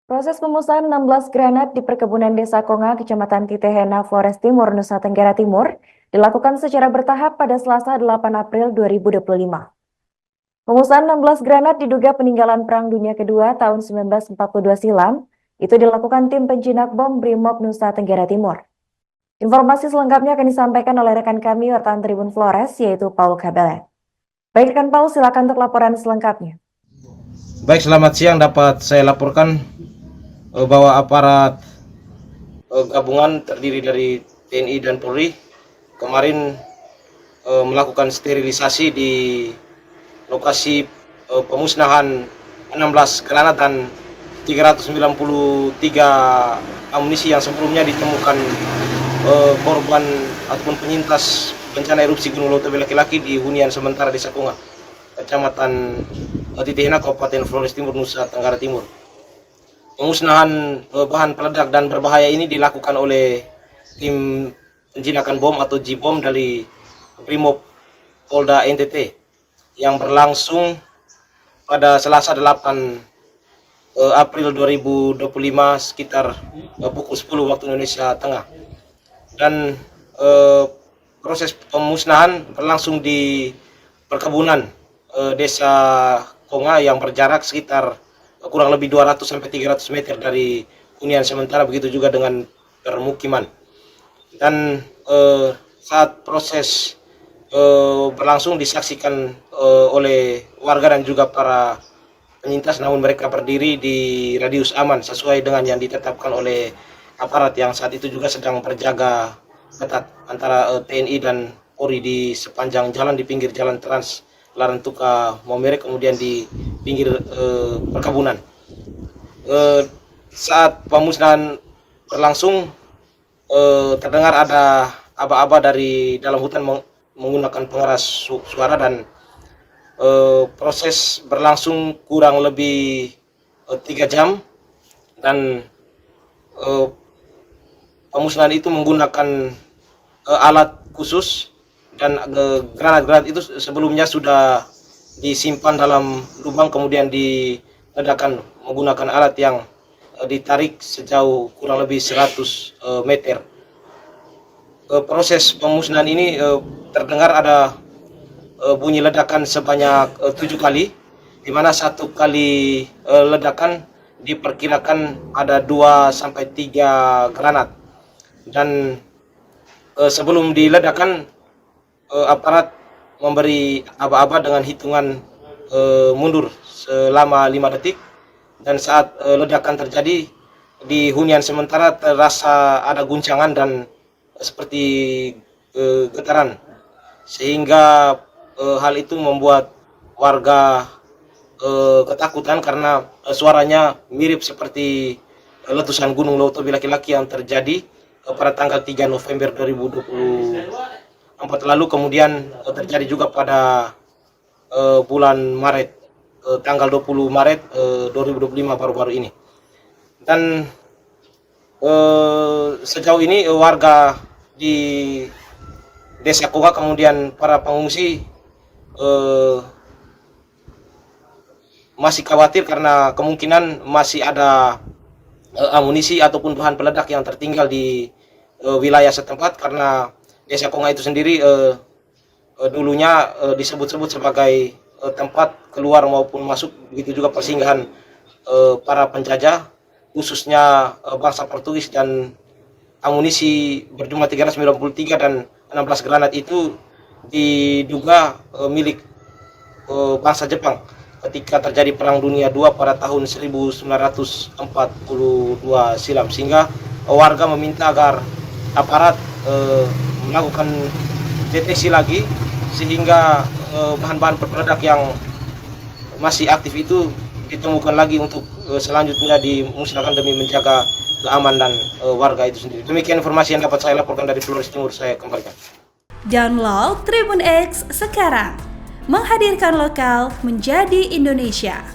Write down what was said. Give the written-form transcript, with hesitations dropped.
Proses pemusnahan 16 granat di perkebunan Desa Konga, Kecamatan Titehena, Flores Timur, Nusa Tenggara Timur, dilakukan secara bertahap pada Selasa 8 April 2025. Pemusnahan 16 granat diduga peninggalan Perang Dunia Kedua tahun 1942 silam, itu dilakukan tim penjinak bom Brimob Nusa Tenggara Timur. Informasi selengkapnya akan disampaikan oleh rekan kami wartawan Tribun Flores, yaitu Paul Kabelet. Baik, rekan Paul, silakan untuk laporan selengkapnya. Baik, selamat siang. Dapat saya laporkan bahwa aparat gabungan terdiri dari TNI dan Polri kemarin melakukan sterilisasi di lokasi pemusnahan 16 granat dan 393 amunisi yang sebelumnya ditemukan korban ataupun penyintas bencana erupsi Gunung Leutobe laki-laki di hunian sementara Desa Konga, Kecamatan Titehena, Kabupaten Flores Timur, Nusa Tenggara Timur. Pemusnahan bahan peledak dan berbahaya ini dilakukan oleh tim penjinakan bom atau J-Bom dari Brimob Polda NTT yang berlangsung pada Selasa 8 April 2025 sekitar pukul 10 waktu Indonesia Tengah. Dan proses pemusnahan berlangsung di perkebunan Desa Konga yang berjarak sekitar kurang lebih 200 sampai 300 meter dari hunian sementara, begitu juga dengan permukiman. Dan saat proses berlangsung disaksikan oleh warga dan juga para penyintas, namun mereka berdiri di radius aman sesuai dengan yang ditetapkan oleh aparat yang saat itu juga sedang berjaga ketat antara TNI dan Polri di sepanjang jalan, di pinggir jalan Trans Larantuka Maumere, kemudian di pinggir perkebunan. Saat pemusnahan berlangsung, terdengar ada aba-aba dari dalam hutan menggunakan pengeras suara, dan proses berlangsung kurang lebih 3 jam, dan pemusnahan itu menggunakan alat khusus, dan granat-granat itu sebelumnya sudah disimpan dalam lubang kemudian diledakkan menggunakan alat yang ditarik sejauh kurang lebih 100 meter. Proses pemusnahan ini terdengar ada bunyi ledakan sebanyak 7 kali, di mana 1 kali ledakan diperkirakan ada 2 sampai 3 granat. Dan sebelum diledakkan, aparat memberi aba-aba dengan hitungan mundur selama 5 detik, dan saat ledakan terjadi di hunian sementara terasa ada guncangan dan seperti getaran, sehingga hal itu membuat warga ketakutan karena suaranya mirip seperti letusan Gunung Leutobe laki-laki yang terjadi pada tanggal 3 November 2024 lalu, kemudian terjadi juga pada bulan Maret, tanggal 20 Maret 2025 baru-baru ini. Dan sejauh ini warga di Desa Konga kemudian para pengungsi masih khawatir karena kemungkinan masih ada amunisi ataupun bahan peledak yang tertinggal di wilayah setempat, karena Desa Konga itu sendiri dulunya disebut-sebut sebagai tempat keluar maupun masuk, begitu juga persinggahan para penjajah, khususnya bangsa Portugis. Dan amunisi berjumlah 393 dan 16 granat itu diduga milik bangsa Jepang ketika terjadi Perang Dunia II pada tahun 1942 silam, sehingga warga meminta agar aparat melakukan deteksi lagi sehingga bahan-bahan peledak yang masih aktif itu ditemukan lagi untuk selanjutnya dimusnahkan demi menjaga keamanan dan warga itu sendiri. Demikian informasi yang dapat saya laporkan dari Flores Timur, saya kembalikan. Download Tribun X sekarang, menghadirkan lokal menjadi Indonesia.